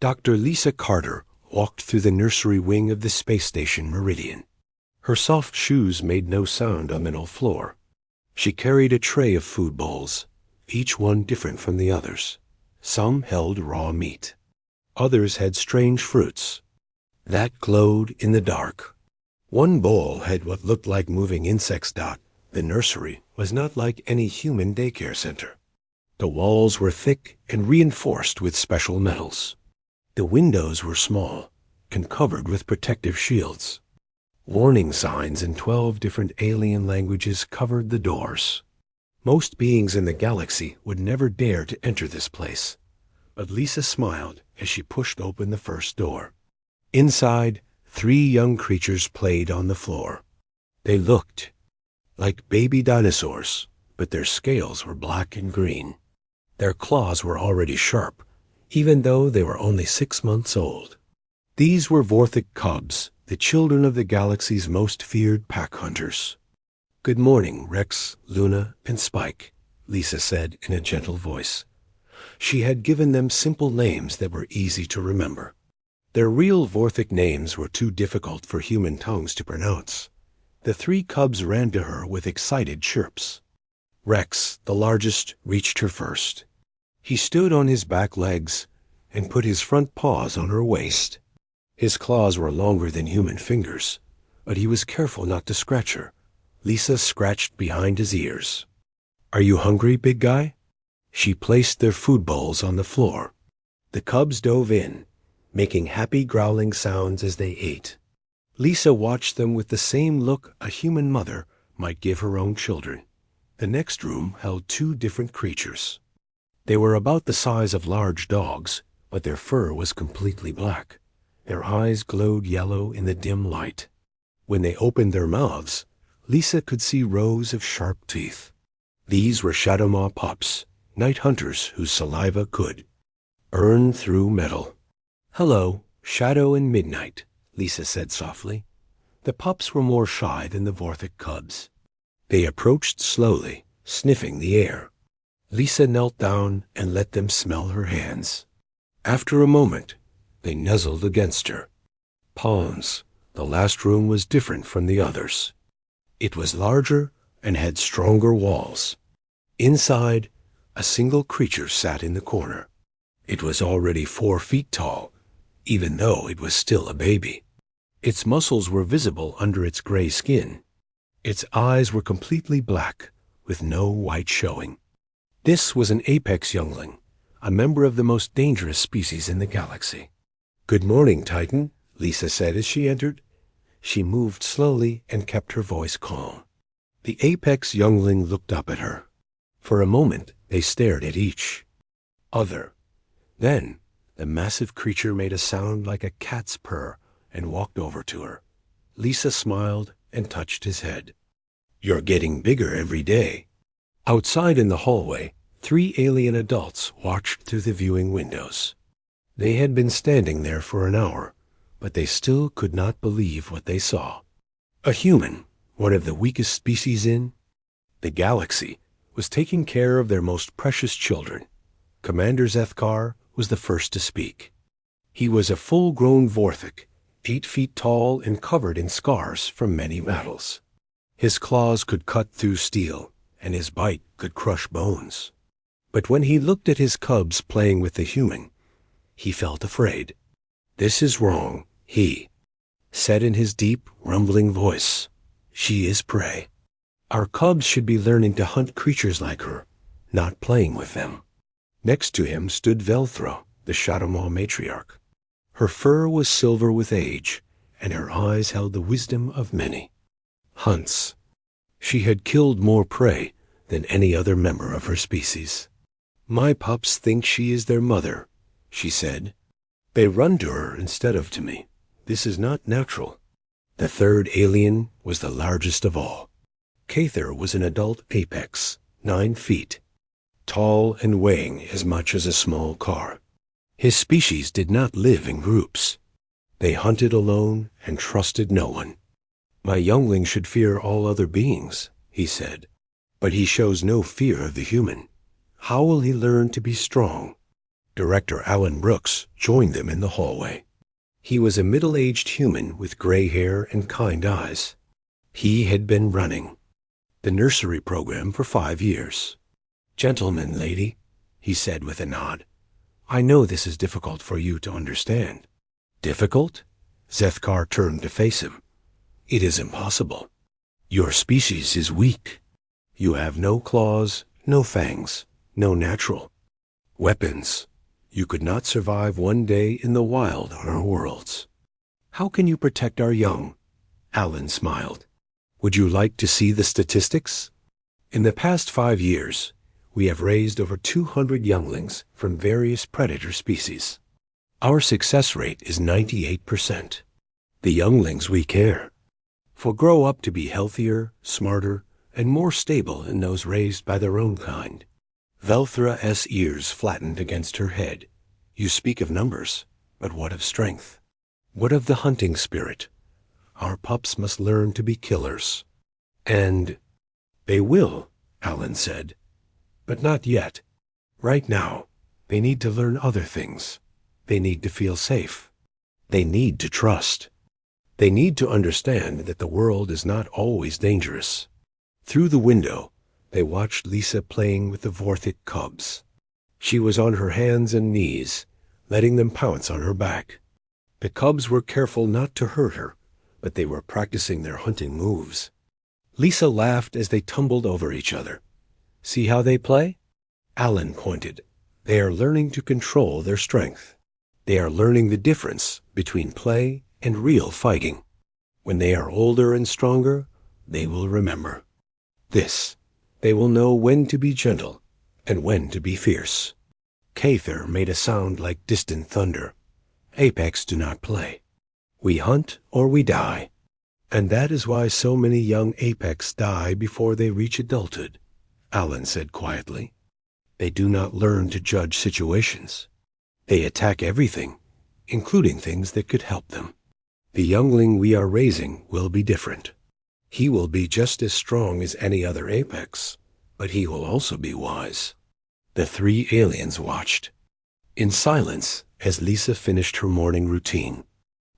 Dr. Lisa Carter walked through the nursery wing of the space station Meridian. Her soft shoes made no sound on the metal floor. She carried a tray of food bowls, each one different from the others. Some held raw meat. Others had strange fruits that glowed in the dark. One bowl had what looked like moving insects. The nursery was not like any human daycare center. The walls were thick and reinforced with special metals. The windows were small and covered with protective shields. Warning signs in 12 different alien languages covered the doors. Most beings in the galaxy would never dare to enter this place, but Lisa smiled as she pushed open the first door. Inside, 3 young creatures played on the floor. They looked like baby dinosaurs, but their scales were black and green. Their claws were already sharp, even though they were only 6 months old. These were Vorthic cubs, the children of the galaxy's most feared pack hunters. "Good morning, Rex, Luna, and Spike," Lisa said in a gentle voice. She had given them simple names that were easy to remember. Their real Vorthic names were too difficult for human tongues to pronounce. The 3 cubs ran to her with excited chirps. Rex, the largest, reached her first. He stood on his back legs and put his front paws on her waist. His claws were longer than human fingers, but he was careful not to scratch her. Lisa scratched behind his ears. "Are you hungry, big guy?" She placed their food bowls on the floor. The cubs dove in, making happy growling sounds as they ate. Lisa watched them with the same look a human mother might give her own children. The next room held 2 different creatures. They were about the size of large dogs, but their fur was completely black. Their eyes glowed yellow in the dim light. When they opened their mouths, Lisa could see rows of sharp teeth. These were Shadowmaw pups, night hunters whose saliva could burn through metal. "Hello, Shadow and Midnight," Lisa said softly. The pups were more shy than the Vorthic cubs. They approached slowly, sniffing the air. Lisa knelt down and let them smell her hands. After a moment, they nuzzled against her. Palms. The last room was different from the others. It was larger and had stronger walls. Inside, a single creature sat in the corner. It was already 4 feet tall, even though it was still a baby. Its muscles were visible under its gray skin. Its eyes were completely black, with no white showing. This was an apex youngling, a member of the most dangerous species in the galaxy. "Good morning, Titan," Lisa said as she entered. She moved slowly and kept her voice calm. The apex youngling looked up at her. For a moment, they stared at each other. Then, the massive creature made a sound like a cat's purr and walked over to her. Lisa smiled and touched his head. "You're getting bigger every day." Outside in the hallway, 3 alien adults watched through the viewing windows. They had been standing there for an hour, but they still could not believe what they saw. A human, one of the weakest species in the galaxy, was taking care of their most precious children. Commander Zethkar was the first to speak. He was a full-grown Vorthic, 8 feet tall and covered in scars from many battles. His claws could cut through steel, and his bite could crush bones. But when he looked at his cubs playing with the human, he felt afraid. "This is wrong," he said in his deep, rumbling voice. "She is prey. Our cubs should be learning to hunt creatures like her, not playing with them." Next to him stood Velthra, the Shadowmaw matriarch. Her fur was silver with age, and her eyes held the wisdom of many hunts. She had killed more prey than any other member of her species. "My pups think she is their mother," she said. "They run to her instead of to me. This is not natural." The 3rd alien was the largest of all. Kather was an adult apex, 9 feet, tall and weighing as much as a small car. His species did not live in groups. They hunted alone and trusted no one. "My youngling should fear all other beings," he said, "but he shows no fear of the human. How will he learn to be strong?" Director Alan Brooks joined them in the hallway. He was a middle-aged human with gray hair and kind eyes. He had been running the nursery program for 5 years. "Gentlemen, lady," he said with a nod, "I know this is difficult for you to understand." "Difficult?" Zethkar turned to face him. "It is impossible. Your species is weak. You have no claws, no fangs, no natural weapons. You could not survive one day in the wild on our worlds. How can you protect our young?" Alan smiled. "Would you like to see the statistics? In the past 5 years, we have raised over 200 younglings from various predator species. Our success rate is 98%. The younglings we care for grow up to be healthier, smarter, and more stable than those raised by their own kind." Velthra's ears flattened against her head. "You speak of numbers, but what of strength? What of the hunting spirit? Our pups must learn to be killers." "And they will," Alan said. "But not yet. Right now, they need to learn other things. They need to feel safe. They need to trust. They need to understand that the world is not always dangerous." Through the window, they watched Lisa playing with the Vorthic cubs. She was on her hands and knees, letting them pounce on her back. The cubs were careful not to hurt her, but they were practicing their hunting moves. Lisa laughed as they tumbled over each other. "See how they play?" Alan pointed. "They are learning to control their strength. They are learning the difference between play and real fighting. When they are older and stronger, they will remember this. They will know when to be gentle and when to be fierce." Cather made a sound like distant thunder. "Apex do not play. We hunt or we die. And that is why so many young Apex die before they reach adulthood," Alan said quietly. "They do not learn to judge situations. They attack everything, including things that could help them. The youngling we are raising will be different. He will be just as strong as any other Apex, but he will also be wise." The 3 aliens watched in silence as Lisa finished her morning routine.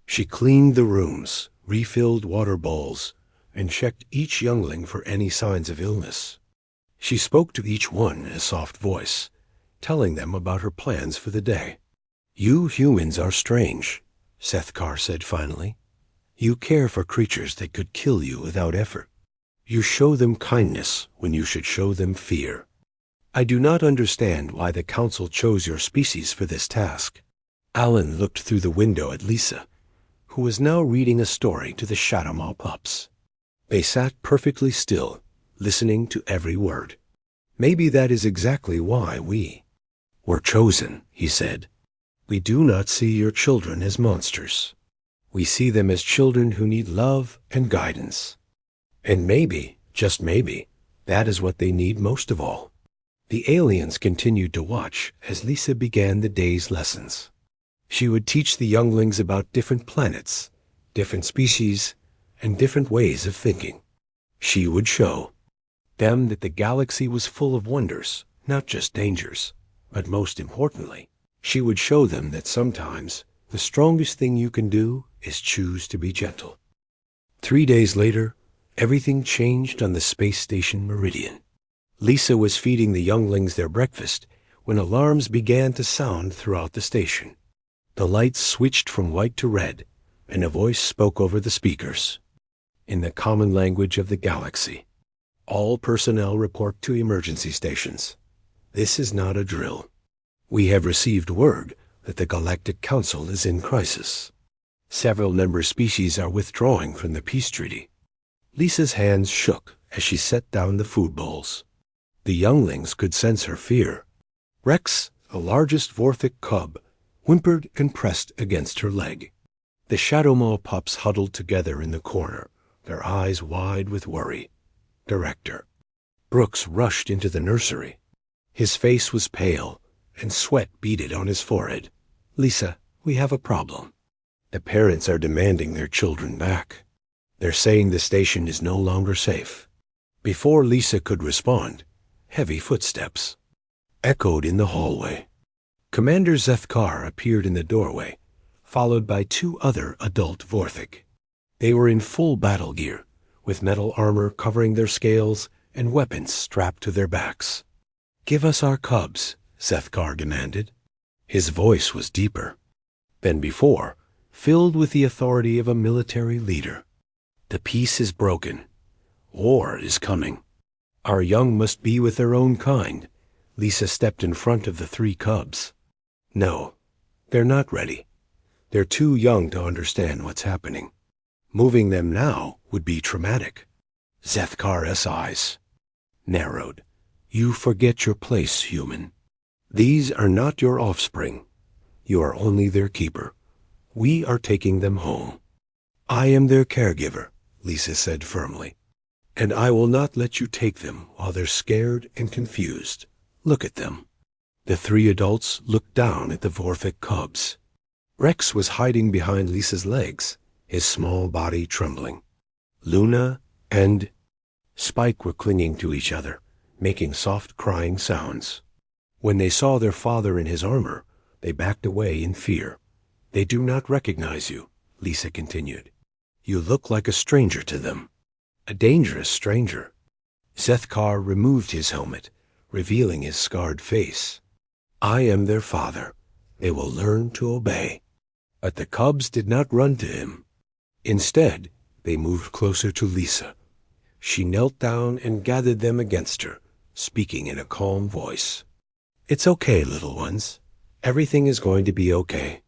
She cleaned the rooms, refilled water bowls, and checked each youngling for any signs of illness. She spoke to each one in a soft voice, telling them about her plans for the day. "You humans are strange," Zethkar said finally. "You care for creatures that could kill you without effort. You show them kindness when you should show them fear. I do not understand why the Council chose your species for this task." Alan looked through the window at Lisa, who was now reading a story to the Shadowmaw pups. They sat perfectly still, listening to every word. "Maybe that is exactly why we were chosen," he said. "We do not see your children as monsters. We see them as children who need love and guidance. And maybe, just maybe, that is what they need most of all." The aliens continued to watch as Lisa began the day's lessons. She would teach the younglings about different planets, different species, and different ways of thinking. She would show them that the galaxy was full of wonders, not just dangers. But most importantly, she would show them that sometimes the strongest thing you can do is choose to be gentle. 3 days later, everything changed on the space station Meridian. Lisa was feeding the younglings their breakfast when alarms began to sound throughout the station. The lights switched from white to red, and a voice spoke over the speakers. In the common language of the galaxy, "All personnel report to emergency stations. This is not a drill. We have received word that the Galactic Council is in crisis. Several member species are withdrawing from the peace treaty." Lisa's hands shook as she set down the food bowls. The younglings could sense her fear. Rex, the largest Vorthic cub, whimpered and pressed against her leg. The Shadowmaw pups huddled together in the corner, their eyes wide with worry. Director Brooks rushed into the nursery. His face was pale, and sweat beaded on his forehead. "Lisa, we have a problem. The parents are demanding their children back. They're saying the station is no longer safe." Before Lisa could respond, heavy footsteps echoed in the hallway. Commander Zethkar appeared in the doorway, followed by 2 other adult Vorthig. They were in full battle gear, with metal armor covering their scales and weapons strapped to their backs. "Give us our cubs," Zethkar demanded. His voice was deeper than before, filled with the authority of a military leader. "The peace is broken. War is coming. Our young must be with their own kind." Lisa stepped in front of the 3 cubs. "No, they're not ready. They're too young to understand what's happening. Moving them now would be traumatic." Zethkar's eyes narrowed. "You forget your place, human. These are not your offspring. You are only their keeper. We are taking them home." "I am their caregiver," Lisa said firmly. "And I will not let you take them while they're scared and confused. Look at them." The 3 adults looked down at the Vorthig cubs. Rex was hiding behind Lisa's legs, his small body trembling. Luna and Spike were clinging to each other, making soft crying sounds. When they saw their father in his armor, they backed away in fear. "They do not recognize you," Lisa continued. "You look like a stranger to them. A dangerous stranger." Zethkar removed his helmet, revealing his scarred face. "I am their father. They will learn to obey." But the cubs did not run to him. Instead, they moved closer to Lisa. She knelt down and gathered them against her, speaking in a calm voice. "It's okay, little ones. Everything is going to be okay."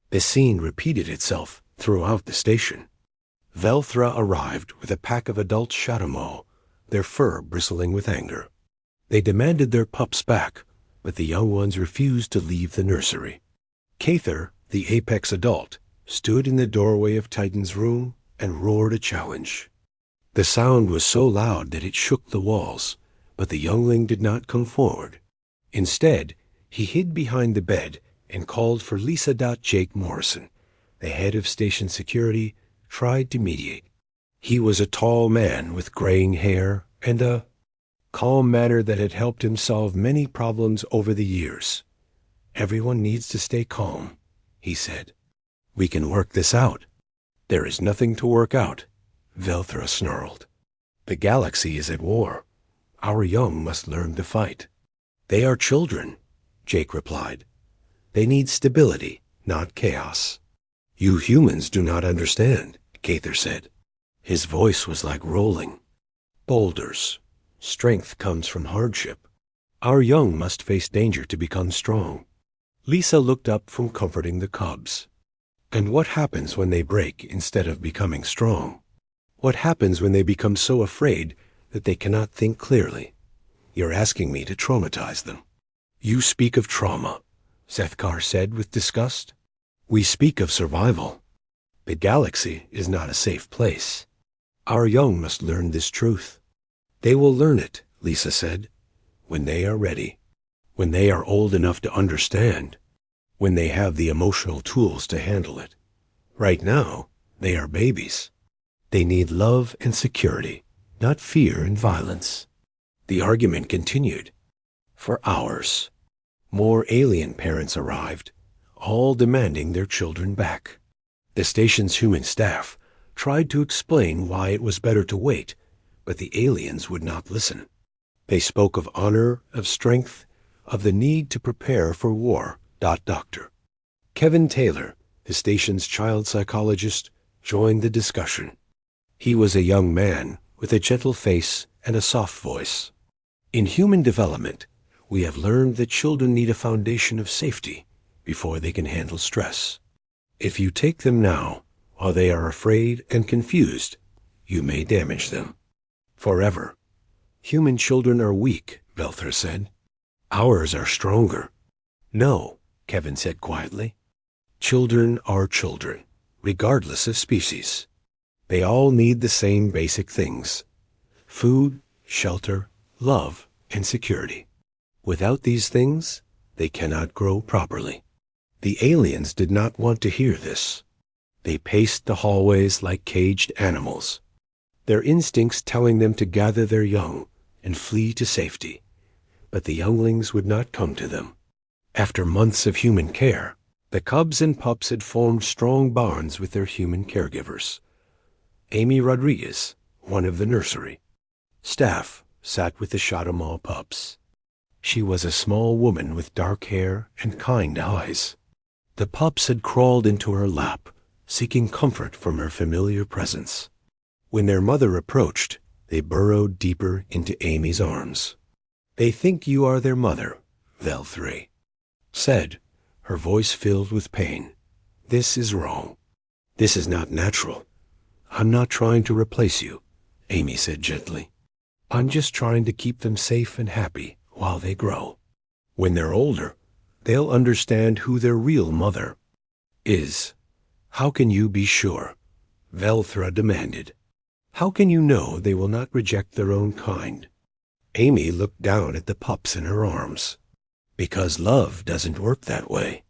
The scene repeated itself throughout the station. Velthra arrived with a pack of adult Shadowmaw, their fur bristling with anger. They demanded their pups back, but the young ones refused to leave the nursery. Cather, the apex adult, stood in the doorway of Titan's room and roared a challenge. The sound was so loud that it shook the walls, but the youngling did not come forward. Instead, he hid behind the bed and called for Lisa. Jake Morrison, the head of station security, tried to mediate. He was a tall man with graying hair and a calm manner that had helped him solve many problems over the years. "Everyone needs to stay calm," he said. "We can work this out." "There is nothing to work out," Velthra snarled. "The galaxy is at war. Our young must learn to fight." "They are children," Jake replied. "They need stability, not chaos." "You humans do not understand," Cather said. His voice was like rolling boulders. "Strength comes from hardship. Our young must face danger to become strong." Lisa looked up from comforting the cubs. "And what happens when they break instead of becoming strong? What happens when they become so afraid that they cannot think clearly? You're asking me to traumatize them." "You speak of trauma," Zethkar said with disgust. "We speak of survival. The galaxy is not a safe place. Our young must learn this truth." "They will learn it," Lisa said, "when they are ready. When they are old enough to understand. When they have the emotional tools to handle it. Right now, they are babies. They need love and security, not fear and violence." The argument continued for hours. More alien parents arrived, all demanding their children back. The station's human staff tried to explain why it was better to wait, but the aliens would not listen. They spoke of honor, of strength, of the need to prepare for war. Dr. Kevin Taylor, the station's child psychologist, joined the discussion. He was a young man with a gentle face and a soft voice. "In human development, we have learned that children need a foundation of safety before they can handle stress. If you take them now, while they are afraid and confused, you may damage them forever." "Human children are weak," Velthra said. "Ours are stronger." "No," Kevin said quietly. "Children are children, regardless of species. They all need the same basic things: food, shelter, love, and security. Without these things, they cannot grow properly." The aliens did not want to hear this. They paced the hallways like caged animals, their instincts telling them to gather their young and flee to safety. But the younglings would not come to them. After months of human care, the cubs and pups had formed strong bonds with their human caregivers. Amy Rodriguez, one of the nursery staff, sat with the Chateaumont pups. She was a small woman with dark hair and kind eyes. The pups had crawled into her lap, seeking comfort from her familiar presence. When their mother approached, they burrowed deeper into Amy's arms. "They think you are their mother," Vel 3 said, her voice filled with pain. "This is wrong. This is not natural. I'm not trying to replace you," Amy said gently. "I'm just trying to keep them safe and happy while they grow. When they're older, they'll understand who their real mother is." "How can you be sure?" Velthra demanded. "How can you know they will not reject their own kind?" Amy looked down at the pups in her arms. "Because love doesn't work that way.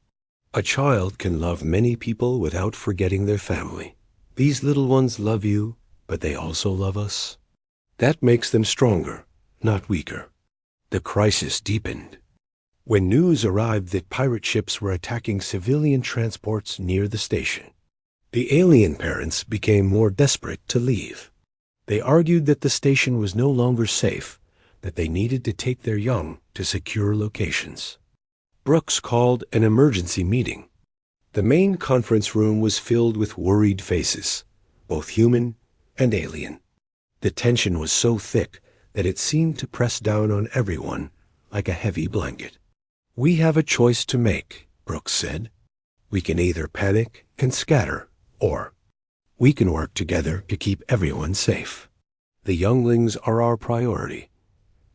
A child can love many people without forgetting their family. These little ones love you, but they also love us. That makes them stronger, not weaker." The crisis deepened. When news arrived that pirate ships were attacking civilian transports near the station, the alien parents became more desperate to leave. They argued that the station was no longer safe, that they needed to take their young to secure locations. Brooks called an emergency meeting. The main conference room was filled with worried faces, both human and alien. The tension was so thick that it seemed to press down on everyone like a heavy blanket. "We have a choice to make," Brooks said. "We can either panic and scatter, or we can work together to keep everyone safe. The younglings are our priority.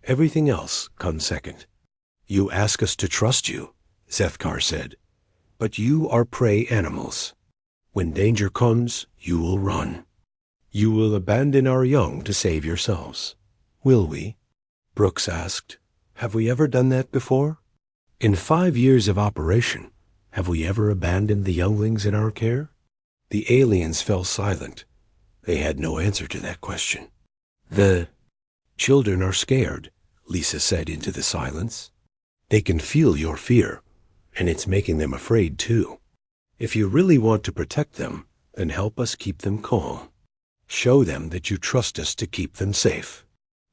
Everything else comes second." "You ask us to trust you," Zethkar said, "but you are prey animals. When danger comes, you will run. You will abandon our young to save yourselves. Will we?" Brooks asked. "Have we ever done that before? In 5 years of operation, have we ever abandoned the younglings in our care?" The aliens fell silent. They had no answer to that question. "The children are scared," Lisa said into the silence. "They can feel your fear, and it's making them afraid too. If you really want to protect them, then help us keep them calm. Show them that you trust us to keep them safe."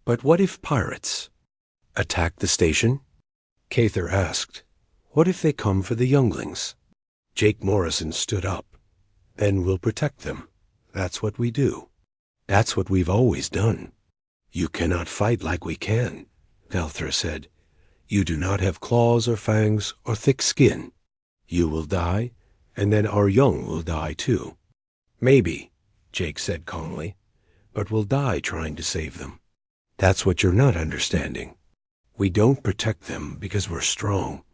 "But what if pirates attack the station?" Cather asked. "What if they come for the younglings?" Jake Morrison stood up. "Then we'll protect them. That's what we do. That's what we've always done." "You cannot fight like we can," Velthra said. "You do not have claws or fangs or thick skin. You will die, and then our young will die too." "Maybe," Jake said calmly, "but we'll die trying to save them. That's what you're not understanding. We don't protect them because we're strong.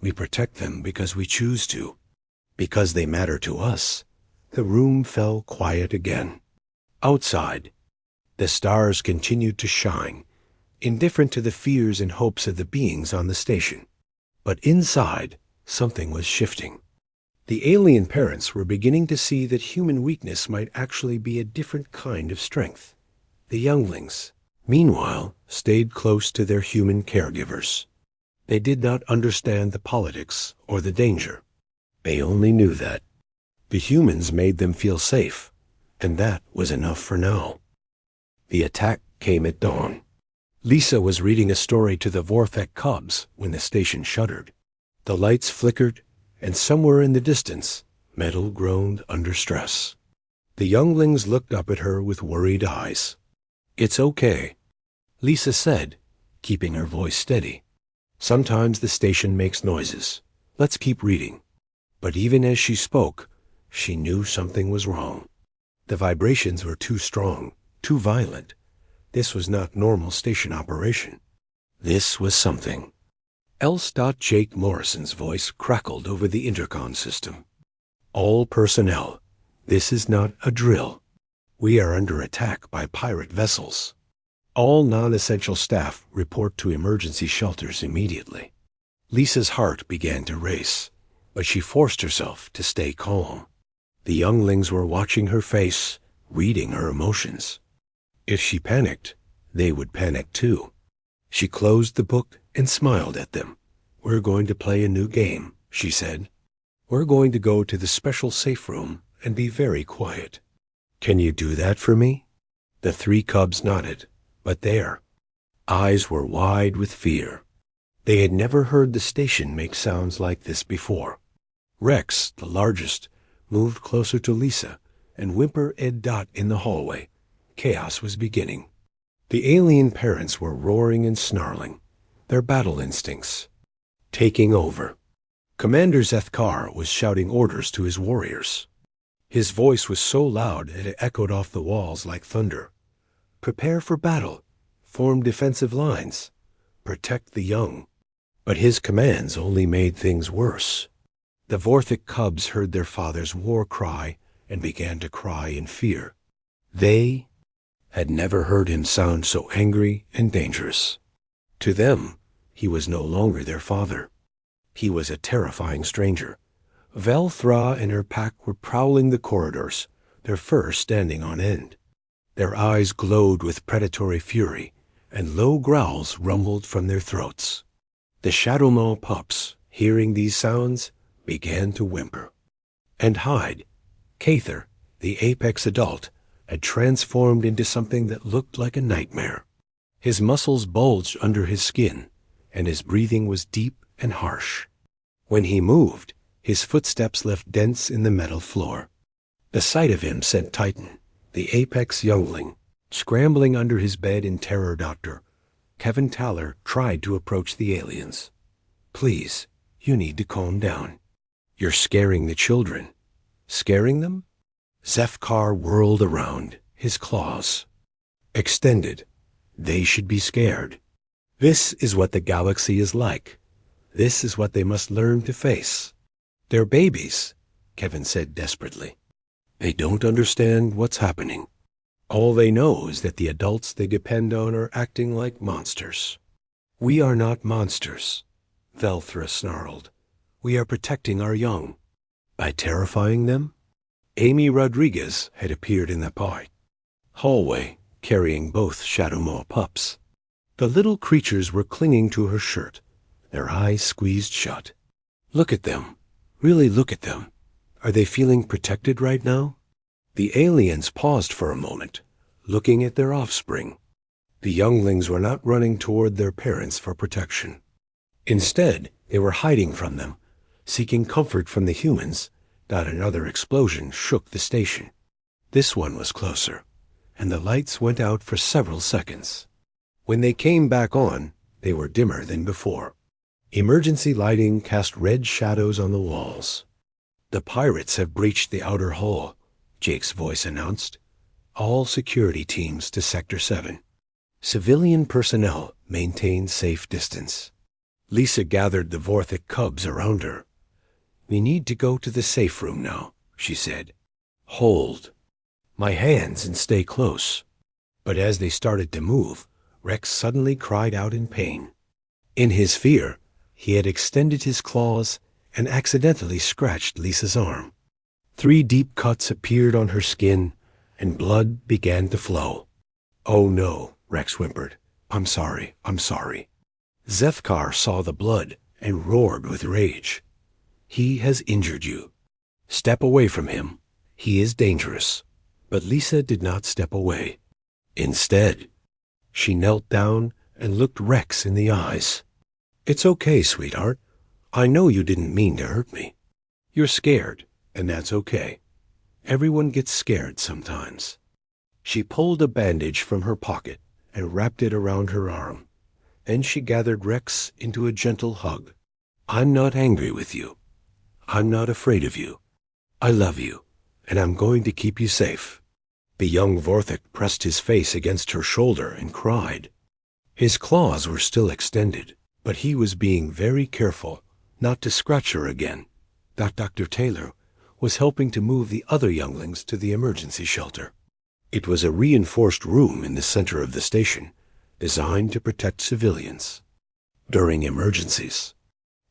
We protect them because we choose to. Because they matter to us." The room fell quiet again. Outside, the stars continued to shine, indifferent to the fears and hopes of the beings on the station. But inside, something was shifting. The alien parents were beginning to see that human weakness might actually be a different kind of strength. The younglings, meanwhile, stayed close to their human caregivers. They did not understand the politics or the danger. They only knew that the humans made them feel safe, and that was enough for now. The attack came at dawn. Lisa was reading a story to the Vorthek cubs when the station shuddered. The lights flickered, and somewhere in the distance, metal groaned under stress. The younglings looked up at her with worried eyes. "It's okay," Lisa said, keeping her voice steady. "Sometimes the station makes noises. Let's keep reading." But even as she spoke, she knew something was wrong. The vibrations were too strong, too violent. This was not normal station operation. This was something else. Jake Morrison's voice crackled over the intercom system. "All personnel, this is not a drill. We are under attack by pirate vessels. All non-essential staff report to emergency shelters immediately." Lisa's heart began to race, but she forced herself to stay calm. The younglings were watching her face, reading her emotions. If she panicked, they would panic too. She closed the book and smiled at them, "We're going to play a new game," she said. "We're going to go to the special safe room and be very quiet. Can you do that for me?" The three cubs nodded, but their eyes were wide with fear. They had never heard the station make sounds like this before. Rex, the largest, moved closer to Lisa, and whimper-ed Dot in the hallway. Chaos was beginning. The alien parents were roaring and snarling, their battle instincts taking over. Commander Zethkar was shouting orders to his warriors. His voice was so loud it echoed off the walls like thunder. Prepare for battle. Form defensive lines. Protect the young. But his commands only made things worse. The Vorthic cubs heard their father's war cry and began to cry in fear. They had never heard him sound so angry and dangerous. To them, he was no longer their father. He was a terrifying stranger. Velthra and her pack were prowling the corridors, their fur standing on end. Their eyes glowed with predatory fury, and low growls rumbled from their throats. The Shadowmaw pups, hearing these sounds, began to whimper. And Hyde, Cather, the apex adult, had transformed into something that looked like a nightmare. His muscles bulged under his skin, and his breathing was deep and harsh. When he moved, his footsteps left dents in the metal floor. The sight of him sent Titan, the apex youngling, scrambling under his bed in terror. Doctor Kevin Taller tried to approach the aliens. "Please, you need to calm down. You're scaring the children." Scaring them? Zethkar whirled around, his claws extended. They should be scared. This is what the galaxy is like. This is what they must learn to face. "They're babies," Kevin said desperately. "They don't understand what's happening. All they know is that the adults they depend on are acting like monsters." "We are not monsters," Velthra snarled. "We are protecting our young." By terrifying them? Amy Rodriguez had appeared in the hallway, carrying both Shadowmaw pups. The little creatures were clinging to her shirt, their eyes squeezed shut. "Look at them. Really look at them. Are they feeling protected right now?" The aliens paused for a moment, looking at their offspring. The younglings were not running toward their parents for protection. Instead, they were hiding from them, seeking comfort from the humans. Not another explosion shook the station. This one was closer, and the lights went out for several seconds. When they came back on, they were dimmer than before. Emergency lighting cast red shadows on the walls. "The pirates have breached the outer hull," Jake's voice announced. "All security teams to Sector 7. Civilian personnel maintain safe distance." Lisa gathered the Vorthic cubs around her. "We need to go to the safe room now," she said. "Hold my hands and stay close." But as they started to move, Rex suddenly cried out in pain. In his fear, he had extended his claws and accidentally scratched Lisa's arm. 3 deep cuts appeared on her skin, and blood began to flow. "Oh no," Rex whimpered. I'm sorry. Zethkar saw the blood and roared with rage. "He has injured you. Step away from him. He is dangerous." But Lisa did not step away. Instead, she knelt down and looked Rex in the eyes. "It's okay, sweetheart. I know you didn't mean to hurt me. You're scared, and that's okay. Everyone gets scared sometimes." She pulled a bandage from her pocket and wrapped it around her arm. Then she gathered Rex into a gentle hug. "I'm not angry with you. I'm not afraid of you. I love you, and I'm going to keep you safe." The young Vorthic pressed his face against her shoulder and cried. His claws were still extended, but he was being very careful not to scratch her again. Dr. Taylor was helping to move the other younglings to the emergency shelter. It was a reinforced room in the center of the station, designed to protect civilians during emergencies.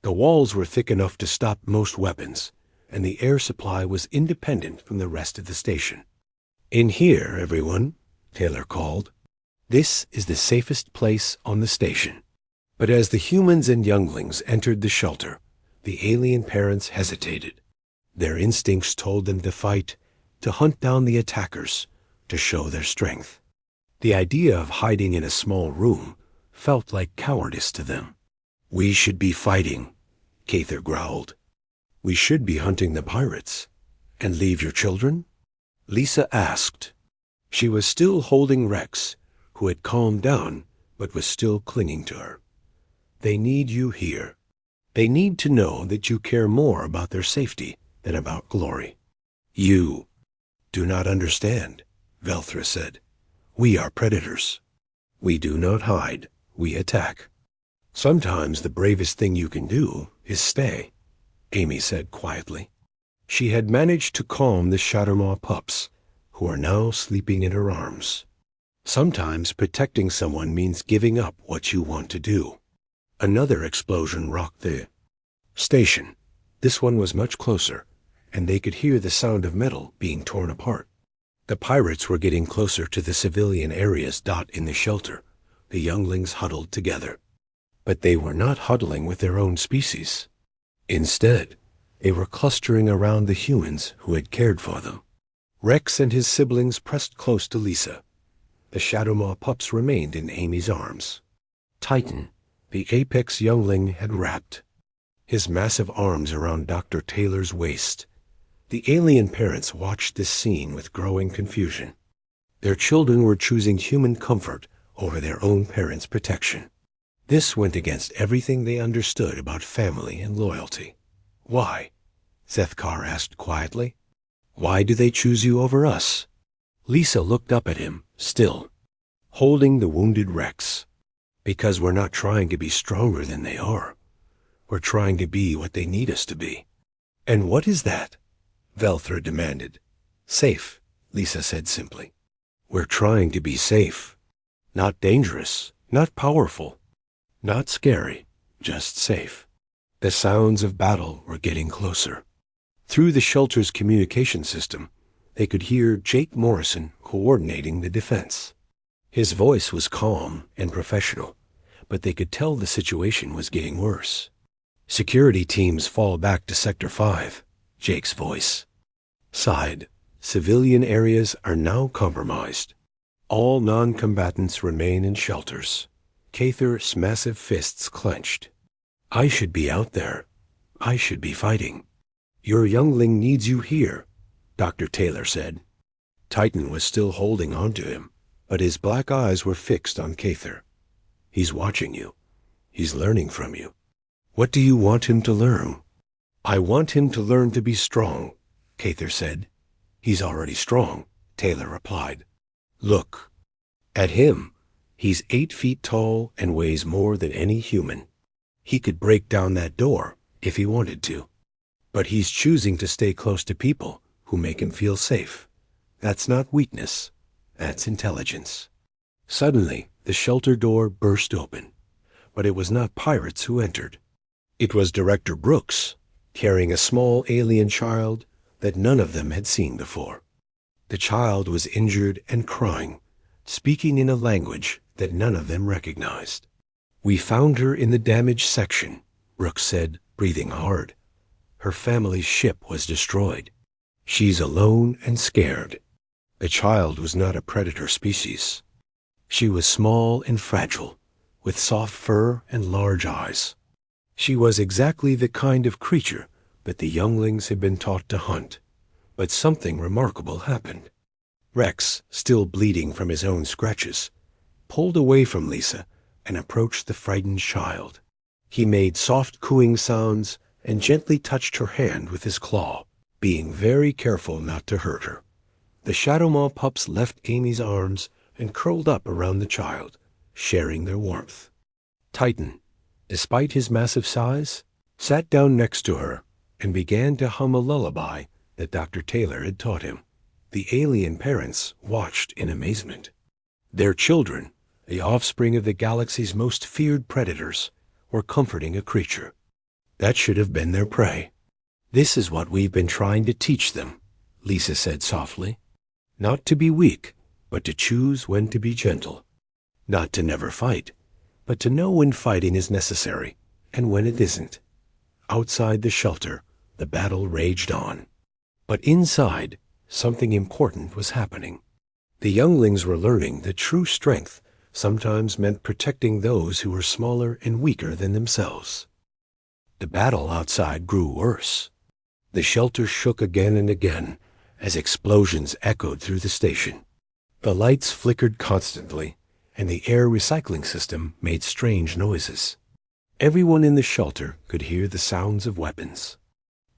The walls were thick enough to stop most weapons, and the air supply was independent from the rest of the station. "In here, everyone," Taylor called. "This is the safest place on the station." But as the humans and younglings entered the shelter, the alien parents hesitated. Their instincts told them to fight, to hunt down the attackers, to show their strength. The idea of hiding in a small room felt like cowardice to them. "We should be fighting," Cather growled. "We should be hunting the pirates. And leave your children?" Lisa asked. She was still holding Rex, who had calmed down but was still clinging to her. "They need you here. They need to know that you care more about their safety than about glory." "You do not understand," Velthra said. "We are predators. We do not hide, we attack. Sometimes the bravest thing you can do is stay," Amy said quietly. She had managed to calm the Shadowmaw pups, who are now sleeping in her arms. Sometimes protecting someone means giving up what you want to do. Another explosion rocked the station. This one was much closer, and they could hear the sound of metal being torn apart. The pirates were getting closer to the civilian areas in the shelter, the younglings huddled together. But they were not huddling with their own species. Instead, they were clustering around the humans who had cared for them. Rex and his siblings pressed close to Lisa. The Shadowmaw pups remained in Amy's arms. Titan, the apex youngling, had wrapped his massive arms around Dr. Taylor's waist. The alien parents watched this scene with growing confusion. Their children were choosing human comfort over their own parents' protection. This went against everything they understood about family and loyalty. "Why?" Zethkar asked quietly. "Why do they choose you over us?" Lisa looked up at him, still, holding the wounded Rex. "Because we're not trying to be stronger than they are. We're trying to be what they need us to be." "And what is that?" Velthra demanded. "Safe," Lisa said simply. "We're trying to be safe. Not dangerous, not powerful, not scary, just safe." The sounds of battle were getting closer. Through the shelter's communication system, they could hear Jake Morrison coordinating the defense. His voice was calm and professional, but they could tell the situation was getting worse. "Security teams fall back to Sector 5, Jake's voice sighed. "Civilian areas are now compromised. All non-combatants remain in shelters." Cather's massive fists clenched. "I should be out there. I should be fighting." "Your youngling needs you here," Dr. Taylor said. Titan was still holding on to him, but his black eyes were fixed on Cather. "He's watching you. He's learning from you." "What do you want him to learn?" "I want him to learn to be strong," Cather said. "He's already strong," Taylor replied. "Look at him. He's 8 feet tall and weighs more than any human. He could break down that door if he wanted to. But he's choosing to stay close to people who make him feel safe. That's not weakness. That's intelligence." Suddenly, the shelter door burst open. But it was not pirates who entered. It was Director Brooks, carrying a small alien child that none of them had seen before. The child was injured and crying, speaking in a language that none of them recognized. "We found her in the damaged section," Brooks said, breathing hard. "Her family's ship was destroyed. She's alone and scared." The child was not a predator species. She was small and fragile, with soft fur and large eyes. She was exactly the kind of creature that the younglings had been taught to hunt. But something remarkable happened. Rex, still bleeding from his own scratches, pulled away from Lisa and approached the frightened child. He made soft cooing sounds and gently touched her hand with his claw, being very careful not to hurt her. The Shadowmaw pups left Amy's arms and curled up around the child, sharing their warmth. Titan, despite his massive size, sat down next to her and began to hum a lullaby that Dr. Taylor had taught him. The alien parents watched in amazement. Their children, the offspring of the galaxy's most feared predators, were comforting a creature that should have been their prey. "This is what we've been trying to teach them," Lisa said softly. "Not to be weak, but to choose when to be gentle. Not to never fight, but to know when fighting is necessary and when it isn't. Outside the shelter, the battle raged on. But inside, something important was happening. The younglings were learning that true strength sometimes meant protecting those who were smaller and weaker than themselves. The battle outside grew worse. The shelter shook again and again as explosions echoed through the station. The lights flickered constantly, and the air recycling system made strange noises. Everyone in the shelter could hear the sounds of weapons.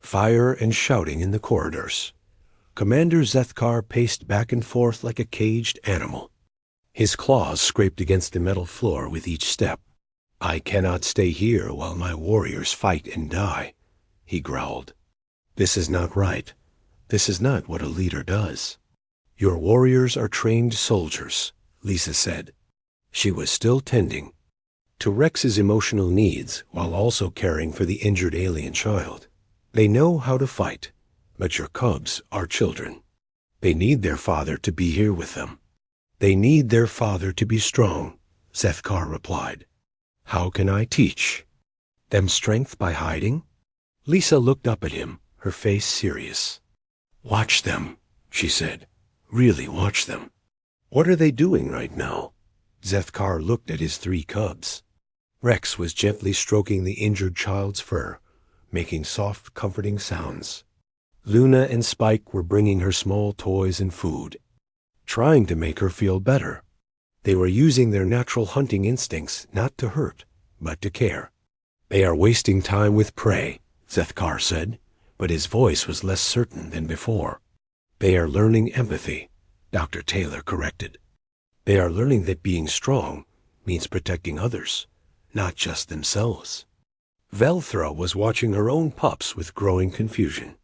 Fire and shouting in the corridors. Commander Zethkar paced back and forth like a caged animal. His claws scraped against the metal floor with each step. "I cannot stay here while my warriors fight and die," he growled. "This is not right. This is not what a leader does." "Your warriors are trained soldiers," Lisa said. She was still tending to Rex's emotional needs while also caring for the injured alien child. "They know how to fight, but your cubs are children. They need their father to be here with them." "They need their father to be strong," Zethkar replied. "How can I teach them strength by hiding?" Lisa looked up at him, her face serious. "Watch them," she said. "Really watch them." "What are they doing right now?" Zethkar looked at his 3 cubs. Rex was gently stroking the injured child's fur, making soft, comforting sounds. Luna and Spike were bringing her small toys and food, trying to make her feel better. They were using their natural hunting instincts not to hurt, but to care. "They are wasting time with prey," Zethkar said, but his voice was less certain than before. "They are learning empathy," Dr. Taylor corrected. "They are learning that being strong means protecting others, not just themselves." Velthra was watching her own pups with growing confusion.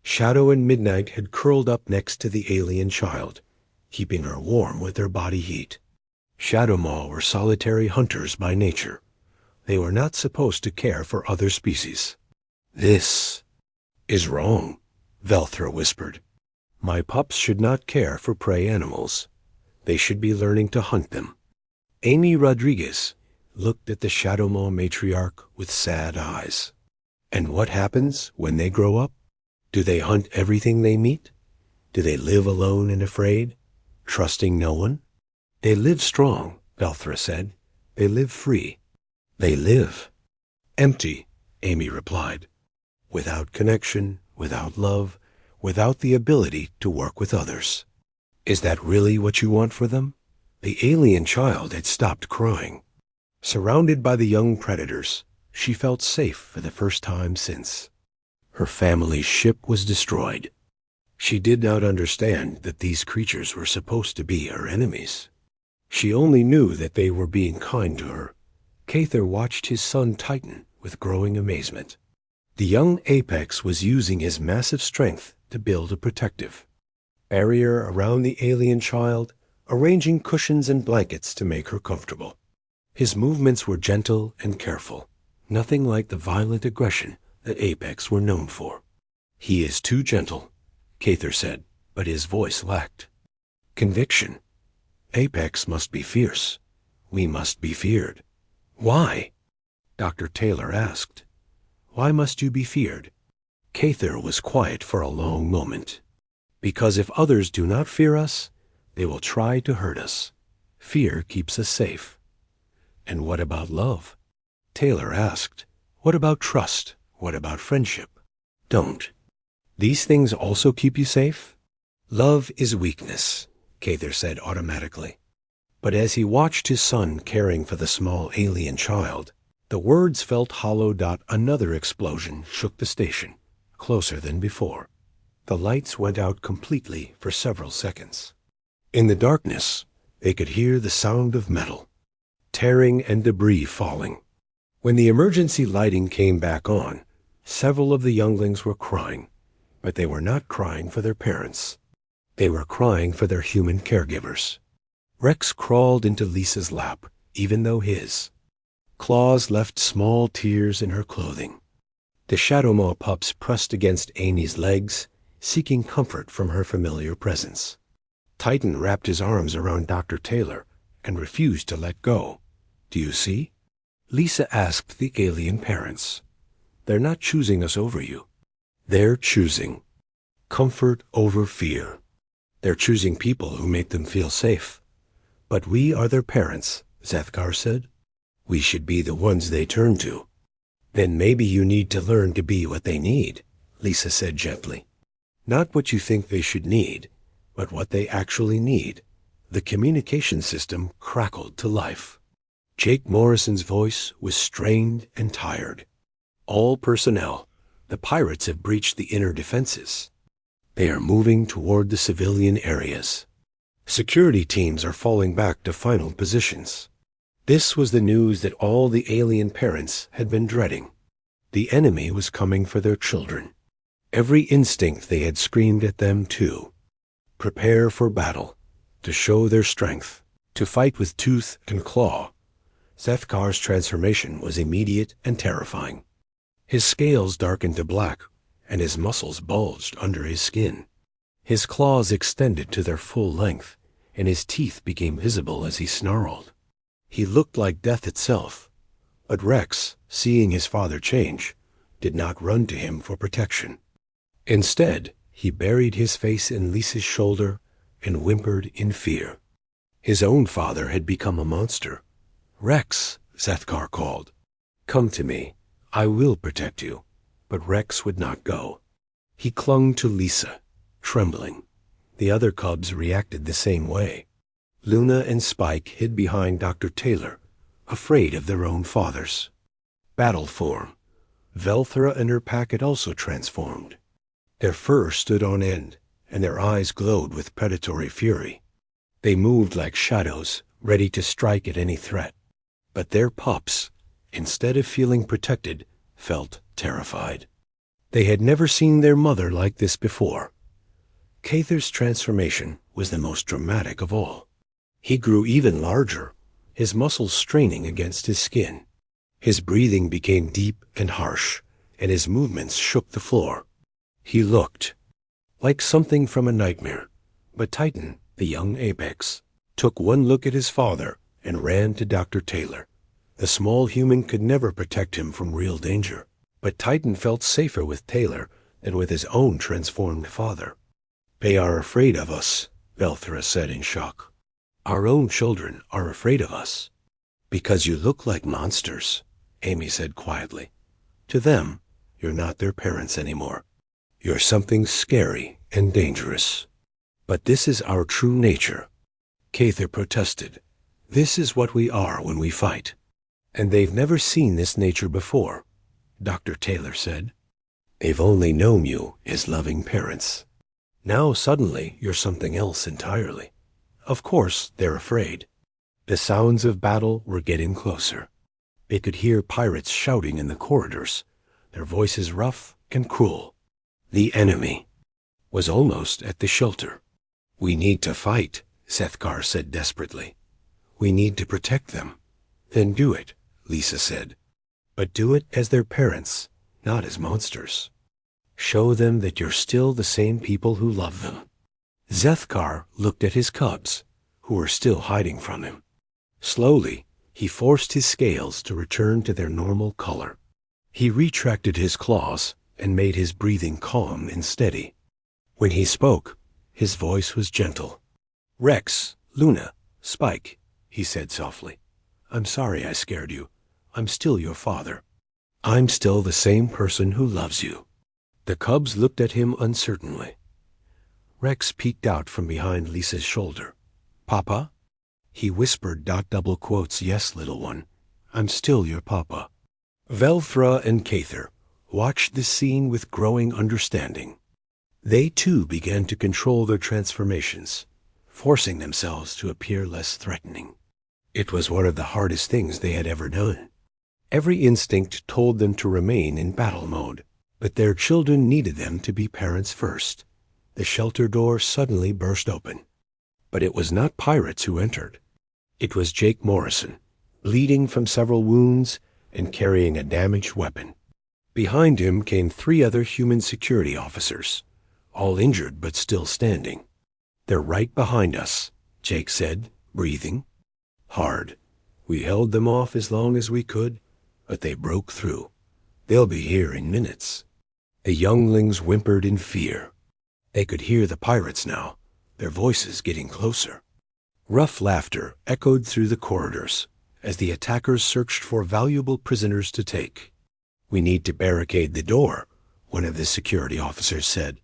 Shadow and Midnight had curled up next to the alien child, keeping her warm with their body heat. Shadowmaw were solitary hunters by nature. They were not supposed to care for other species. "This is wrong," Velthra whispered. "My pups should not care for prey animals. They should be learning to hunt them." Amy Rodriguez looked at the Shadowmaw matriarch with sad eyes. "And what happens when they grow up? Do they hunt everything they meet? Do they live alone and afraid, trusting no one?" "They live strong," Velthra said. "They live free. They live empty," Amy replied. "Without connection, without love, without the ability to work with others." "Is that really what you want for them?" The alien child had stopped crying. Surrounded by the young predators, she felt safe for the first time since. Her family's ship was destroyed. She did not understand that these creatures were supposed to be her enemies. She only knew that they were being kind to her. Cather watched his son Titan with growing amazement. The young Apex was using his massive strength to build a protective barrier around the alien child, arranging cushions and blankets to make her comfortable. His movements were gentle and careful, nothing like the violent aggression that Apex were known for. "He is too gentle," Cather said, but his voice lacked conviction. "Apex must be fierce. We must be feared." "Why?" Dr. Taylor asked. "Why must you be feared?" Cather was quiet for a long moment. "Because if others do not fear us, they will try to hurt us. Fear keeps us safe." "And what about love?" Taylor asked. "What about trust? What about friendship?" "Don't these things also keep you safe?" "Love is weakness," Cather said automatically. But as he watched his son caring for the small alien child, the words felt hollow. Another explosion shook the station, closer than before. The lights went out completely for several seconds. In the darkness, they could hear the sound of metal, tearing and debris falling. When the emergency lighting came back on, several of the younglings were crying, but they were not crying for their parents. They were crying for their human caregivers. Rex crawled into Lisa's lap, even though his claws left small tears in her clothing. The Shadowmaw pups pressed against Amy's legs, seeking comfort from her familiar presence. Titan wrapped his arms around Dr. Taylor and refused to let go. "Do you see? Lisa asked the alien parents. They're not choosing us over you. They're choosing comfort over fear. They're choosing people who make them feel safe. But we are their parents, Zethkar said. We should be the ones they turn to. Then maybe you need to learn to be what they need, Lisa said gently. Not what you think they should need, but what they actually need. The communication system crackled to life. Jake Morrison's voice was strained and tired. All personnel, the pirates have breached the inner defenses. They are moving toward the civilian areas. Security teams are falling back to final positions. This was the news that all the alien parents had been dreading. The enemy was coming for their children. Every instinct they had screamed at them too. Prepare for battle, to show their strength, to fight with tooth and claw. Zethkar's transformation was immediate and terrifying. His scales darkened to black, and his muscles bulged under his skin. His claws extended to their full length, and his teeth became visible as he snarled. He looked like death itself, but Rex, seeing his father change, did not run to him for protection. Instead, he buried his face in Lisa's shoulder and whimpered in fear. His own father had become a monster. Rex, Zethkar called. Come to me. I will protect you. But Rex would not go. He clung to Lisa, trembling. The other cubs reacted the same way. Luna and Spike hid behind Dr. Taylor, afraid of their own fathers. Battle form. Velthra and her pack had also transformed. Their fur stood on end, and their eyes glowed with predatory fury. They moved like shadows, ready to strike at any threat. But their pups, instead of feeling protected, felt terrified. They had never seen their mother like this before. Cather's transformation was the most dramatic of all. He grew even larger, his muscles straining against his skin. His breathing became deep and harsh, and his movements shook the floor. He looked like something from a nightmare. But Titan, the young apex, took one look at his father and ran to Dr. Taylor. The small human could never protect him from real danger, but Titan felt safer with Taylor than with his own transformed father. They are afraid of us, Velthra said in shock. Our own children are afraid of us. Because you look like monsters, Amy said quietly. To them, you're not their parents anymore. You're something scary and dangerous. But this is our true nature. Cather protested. This is what we are when we fight. And they've never seen this nature before, Dr. Taylor said. They've only known you as loving parents. Now suddenly you're something else entirely. Of course they're afraid. The sounds of battle were getting closer. They could hear pirates shouting in the corridors, their voices rough and cruel. The enemy was almost at the shelter. We need to fight, Zethkar said desperately. We need to protect them. Then do it, Lisa said. But do it as their parents, not as monsters. Show them that you're still the same people who love them. Zethkar looked at his cubs, who were still hiding from him. Slowly, he forced his scales to return to their normal color. He retracted his claws and made his breathing calm and steady. When he spoke, his voice was gentle. Rex, Luna, Spike, he said softly. I'm sorry I scared you. I'm still your father. I'm still the same person who loves you. The cubs looked at him uncertainly. Rex peeked out from behind Lisa's shoulder. Papa? He whispered, double quotes, yes, little one. I'm still your papa. Velthra and Cather watched this scene with growing understanding. They too began to control their transformations, forcing themselves to appear less threatening. It was one of the hardest things they had ever done. Every instinct told them to remain in battle mode, but their children needed them to be parents first. The shelter door suddenly burst open. But it was not pirates who entered. It was Jake Morrison, bleeding from several wounds and carrying a damaged weapon. Behind him came 3 other human security officers, all injured but still standing. They're right behind us, Jake said, breathing hard. We held them off as long as we could, but they broke through. They'll be here in minutes." The younglings whimpered in fear. They could hear the pirates now, their voices getting closer. Rough laughter echoed through the corridors as the attackers searched for valuable prisoners to take. "We need to barricade the door," one of the security officers said.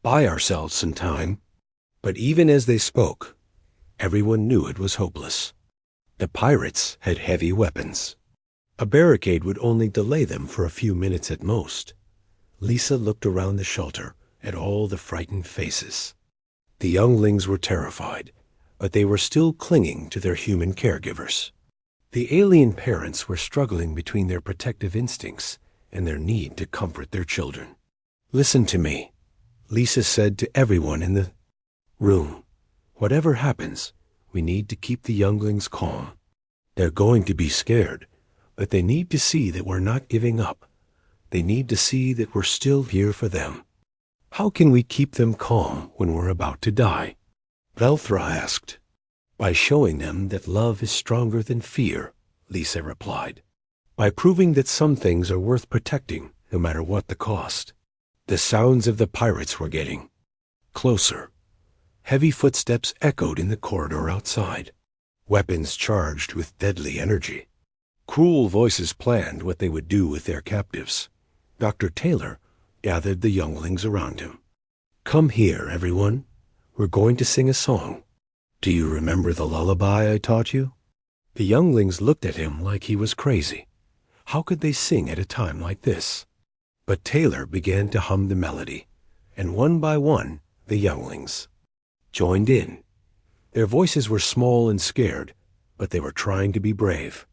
"Buy ourselves some time." But even as they spoke, everyone knew it was hopeless. The pirates had heavy weapons. A barricade would only delay them for a few minutes at most. Lisa looked around the shelter at all the frightened faces. The younglings were terrified, but they were still clinging to their human caregivers. The alien parents were struggling between their protective instincts and their need to comfort their children. "Listen to me," Lisa said to everyone in the room. "Whatever happens, we need to keep the younglings calm. They're going to be scared, but they need to see that we're not giving up. They need to see that we're still here for them." "How can we keep them calm when we're about to die?" Velthra asked. "By showing them that love is stronger than fear," Lisa replied. "By proving that some things are worth protecting, no matter what the cost." The sounds of the pirates were getting closer. Heavy footsteps echoed in the corridor outside. Weapons charged with deadly energy. Cruel voices planned what they would do with their captives. Dr. Taylor gathered the younglings around him. "Come here, everyone. We're going to sing a song. Do you remember the lullaby I taught you?" The younglings looked at him like he was crazy. How could they sing at a time like this? But Taylor began to hum the melody, and one by one the younglings joined in. Their voices were small and scared, but they were trying to be brave.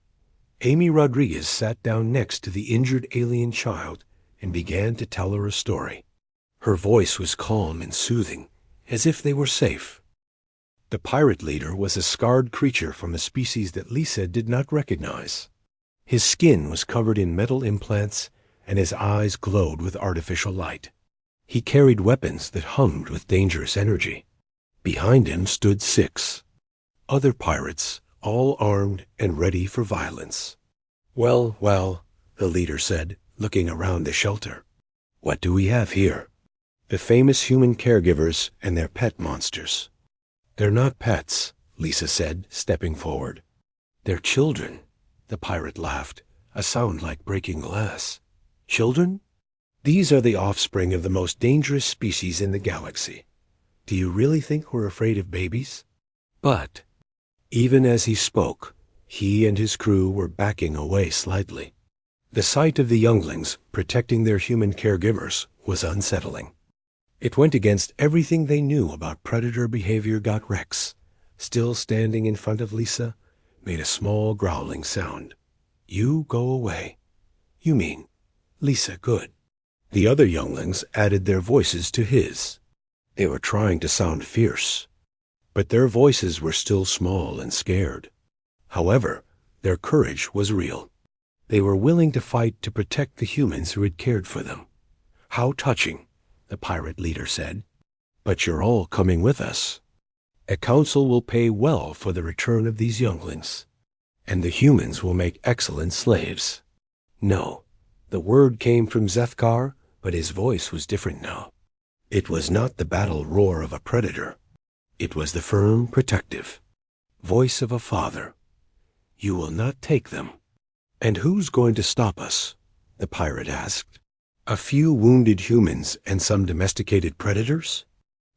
Amy Rodriguez sat down next to the injured alien child and began to tell her a story. Her voice was calm and soothing, as if they were safe. The pirate leader was a scarred creature from a species that Lisa did not recognize. His skin was covered in metal implants, and his eyes glowed with artificial light. He carried weapons that hummed with dangerous energy. Behind him stood 6 other pirates, all armed and ready for violence. "Well, well," the leader said, looking around the shelter. "What do we have here?" "The famous human caregivers and their pet monsters." "They're not pets," Lisa said, stepping forward. "They're children." The pirate laughed, a sound like breaking glass. "Children? These are the offspring of the most dangerous species in the galaxy. Do you really think we're afraid of babies?" But even as he spoke, he and his crew were backing away slightly. The sight of the younglings protecting their human caregivers was unsettling. It went against everything they knew about predator behavior. Rex, still standing in front of Lisa, made a small growling sound. "You go away." "You mean, Lisa, good." The other younglings added their voices to his. They were trying to sound fierce, but their voices were still small and scared. However, their courage was real. They were willing to fight to protect the humans who had cared for them. "How touching," the pirate leader said. "But you're all coming with us. A council will pay well for the return of these younglings, and the humans will make excellent slaves." No, the word came from Zethkar, but his voice was different now. It was not the battle roar of a predator. It was the firm, protective voice of a father. "You will not take them." "And who's going to stop us?" the pirate asked. "A few wounded humans and some domesticated predators?"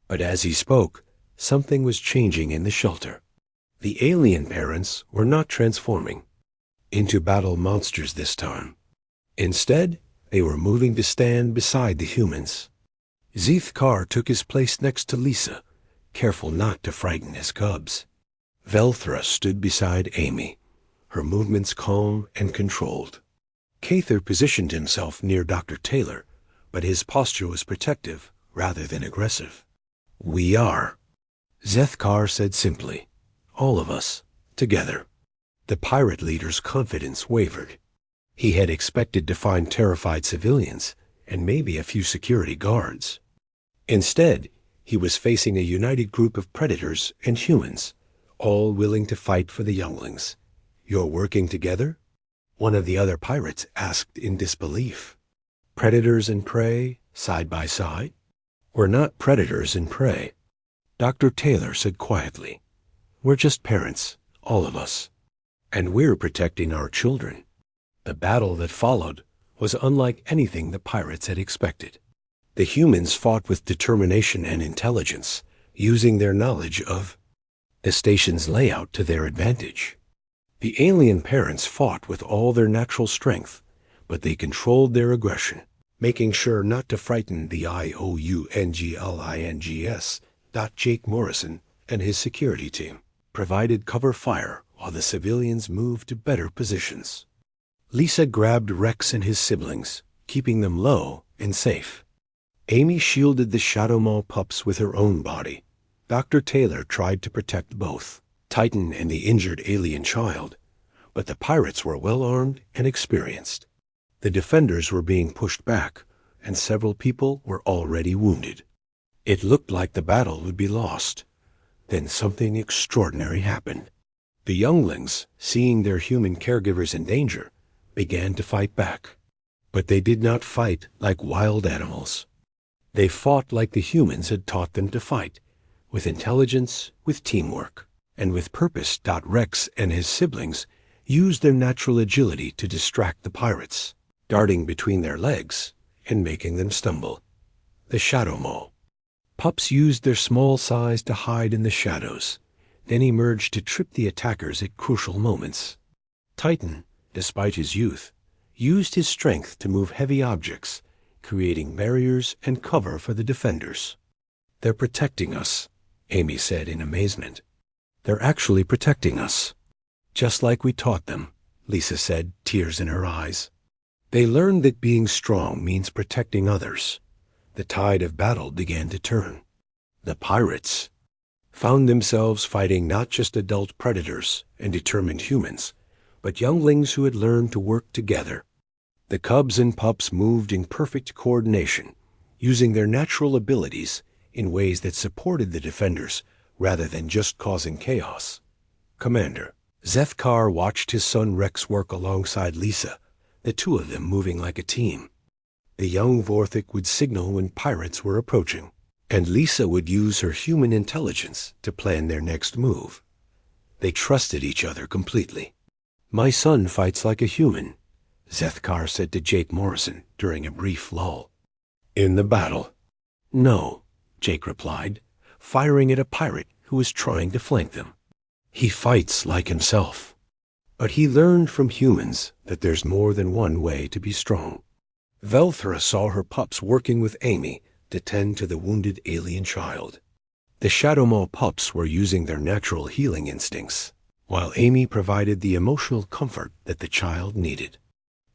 But as he spoke, something was changing in the shelter. The alien parents were not transforming into battle monsters this time. Instead, they were moving to stand beside the humans. Zethkar took his place next to Lisa, careful not to frighten his cubs. Velthra stood beside Amy, her movements calm and controlled. Cather positioned himself near Dr. Taylor, but his posture was protective rather than aggressive. "We are," Zethkar said simply. "All of us, together." The pirate leader's confidence wavered. He had expected to find terrified civilians and maybe a few security guards. Instead, he was facing a united group of predators and humans, all willing to fight for the younglings. You're working together? One of the other pirates asked in disbelief. Predators and prey, side by side? We're not predators and prey, Dr. Taylor said quietly. We're just parents, all of us. And we're protecting our children. The battle that followed was unlike anything the pirates had expected. The humans fought with determination and intelligence, using their knowledge of the station's layout to their advantage. The alien parents fought with all their natural strength, but they controlled their aggression, making sure not to frighten the IOUNGLINGS. Jake Morrison and his security team provided cover fire while the civilians moved to better positions. Lisa grabbed Rex and his siblings, keeping them low and safe. Amy shielded the Shadow Mall pups with her own body. Dr. Taylor tried to protect both, Titan and the injured alien child, but the pirates were well-armed and experienced. The defenders were being pushed back, and several people were already wounded. It looked like the battle would be lost. Then something extraordinary happened. The younglings, seeing their human caregivers in danger, began to fight back. But they did not fight like wild animals. They fought like the humans had taught them to fight, with intelligence, with teamwork, and with purpose. Rex and his siblings used their natural agility to distract the pirates, darting between their legs and making them stumble. The Shadow Mole. Pups used their small size to hide in the shadows, then emerged to trip the attackers at crucial moments. Titan, despite his youth, used his strength to move heavy objects, creating barriers and cover for the defenders. They're protecting us, Amy said in amazement. They're actually protecting us. Just like we taught them, Lisa said, tears in her eyes. They learned that being strong means protecting others. The tide of battle began to turn. The pirates found themselves fighting not just adult predators and determined humans, but younglings who had learned to work together. The cubs and pups moved in perfect coordination, using their natural abilities in ways that supported the defenders rather than just causing chaos. Commander Zethkar watched his son Rex work alongside Lisa, the two of them moving like a team. The young Vorthik would signal when pirates were approaching, and Lisa would use her human intelligence to plan their next move. They trusted each other completely. My son fights like a human, Zethkar said to Jake Morrison during a brief lull. In the battle? No, Jake replied, firing at a pirate who was trying to flank them. He fights like himself. But he learned from humans that there's more than one way to be strong. Velthra saw her pups working with Amy to tend to the wounded alien child. The Shadow Mall pups were using their natural healing instincts, while Amy provided the emotional comfort that the child needed.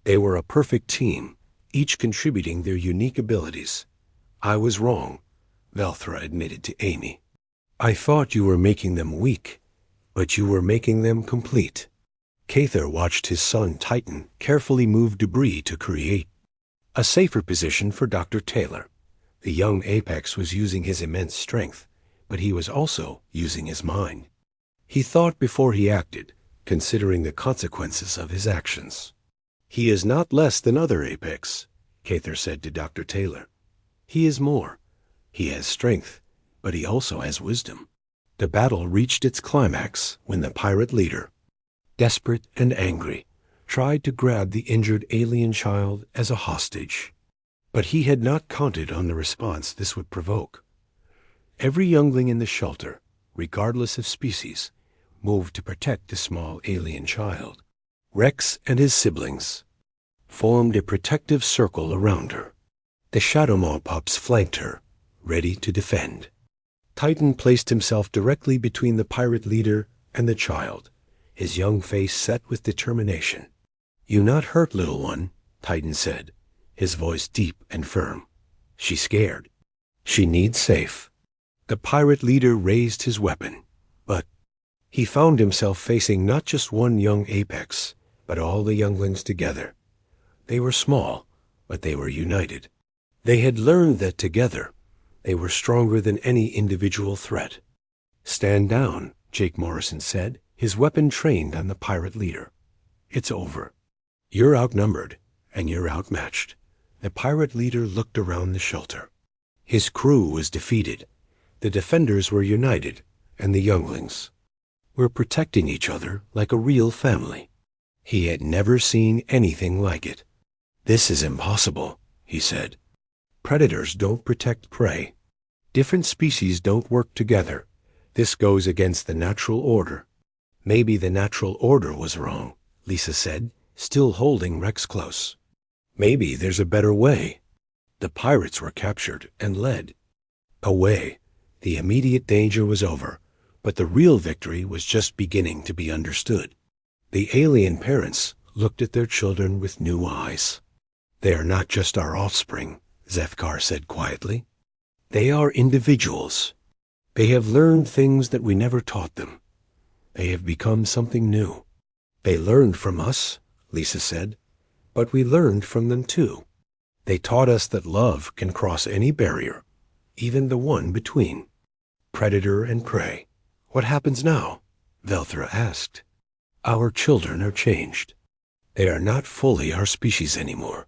They were a perfect team, each contributing their unique abilities. I was wrong, Velthra admitted to Amy. I thought you were making them weak, but you were making them complete. Cather watched his son Titan carefully move debris to create a safer position for Dr. Taylor. The young apex was using his immense strength, but he was also using his mind. He thought before he acted, considering the consequences of his actions. He is not less than other apex, Cather said to Dr. Taylor. He is more. He has strength, but he also has wisdom. The battle reached its climax when the pirate leader, desperate and angry, tried to grab the injured alien child as a hostage. But he had not counted on the response this would provoke. Every youngling in the shelter, regardless of species, moved to protect the small alien child. Rex and his siblings formed a protective circle around her. The Shadow Mall pups flanked her, ready to defend. Titan placed himself directly between the pirate leader and the child, his young face set with determination. You not hurt, little one, Titan said, his voice deep and firm. She's scared. She needs safe. The pirate leader raised his weapon, but he found himself facing not just one young apex, but all the younglings together. They were small, but they were united. They had learned that together, they were stronger than any individual threat. Stand down, Jake Morrison said, his weapon trained on the pirate leader. It's over. You're outnumbered, and you're outmatched. The pirate leader looked around the shelter. His crew was defeated. The defenders were united, and the younglings were protecting each other like a real family. He had never seen anything like it. This is impossible, he said. Predators don't protect prey. Different species don't work together. This goes against the natural order. Maybe the natural order was wrong, Lisa said, still holding Rex close. Maybe there's a better way. The pirates were captured and led away. The immediate danger was over, but the real victory was just beginning to be understood. The alien parents looked at their children with new eyes. They are not just our offspring, Zefkar said quietly. They are individuals. They have learned things that we never taught them. They have become something new. They learned from us, Lisa said, but we learned from them too. They taught us that love can cross any barrier, even the one between predator and prey. What happens now? Velthra asked. Our children are changed. They are not fully our species anymore,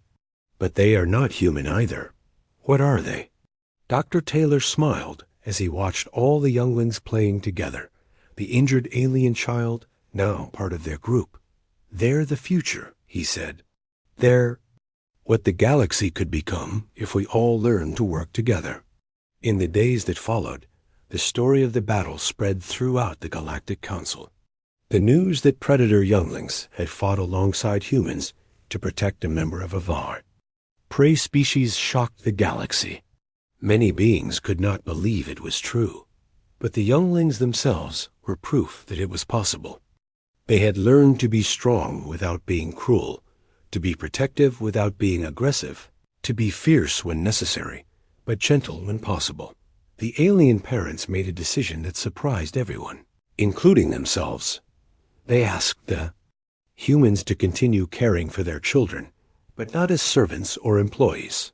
but they are not human either. What are they? Dr. Taylor smiled as he watched all the younglings playing together, the injured alien child now part of their group. They're the future, he said. They're what the galaxy could become if we all learned to work together. In the days that followed, the story of the battle spread throughout the Galactic Council. The news that predator younglings had fought alongside humans to protect a member of Avar. Prey species shocked the galaxy. Many beings could not believe it was true, but the younglings themselves were proof that it was possible. They had learned to be strong without being cruel, to be protective without being aggressive, to be fierce when necessary, but gentle when possible. The alien parents made a decision that surprised everyone, including themselves. They asked the humans to continue caring for their children, but not as servants or employees.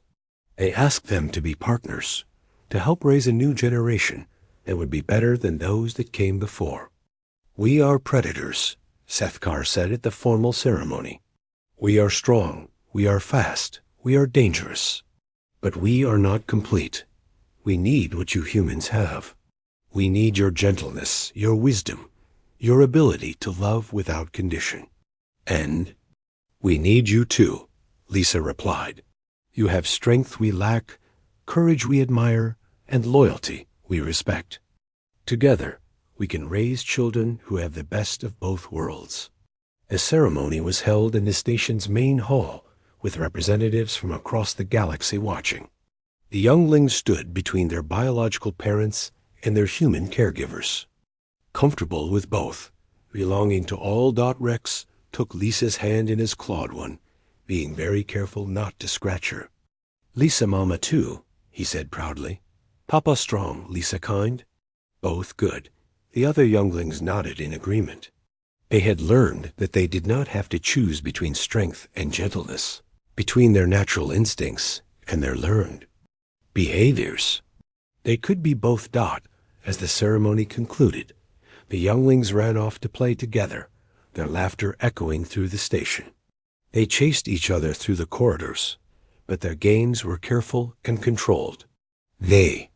They asked them to be partners, to help raise a new generation that would be better than those that came before. We are predators, Sefkar said at the formal ceremony. We are strong, we are fast, we are dangerous. But we are not complete. We need what you humans have. We need your gentleness, your wisdom, your ability to love without condition. And we need you too, Lisa replied. You have strength we lack, courage we admire, and loyalty we respect. Together, we can raise children who have the best of both worlds. The ceremony was held in the station's main hall, with representatives from across the galaxy watching. The younglings stood between their biological parents and their human caregivers. Comfortable with both, belonging to all. Rex took Lisa's hand in his clawed one, being very careful not to scratch her. Lisa Mama too, he said proudly. Papa strong, Lisa kind. Both good. The other younglings nodded in agreement. They had learned that they did not have to choose between strength and gentleness, between their natural instincts and their learned behaviors. They could be both. As the ceremony concluded, the younglings ran off to play together, their laughter echoing through the station. They chased each other through the corridors, but their gains were careful and controlled. They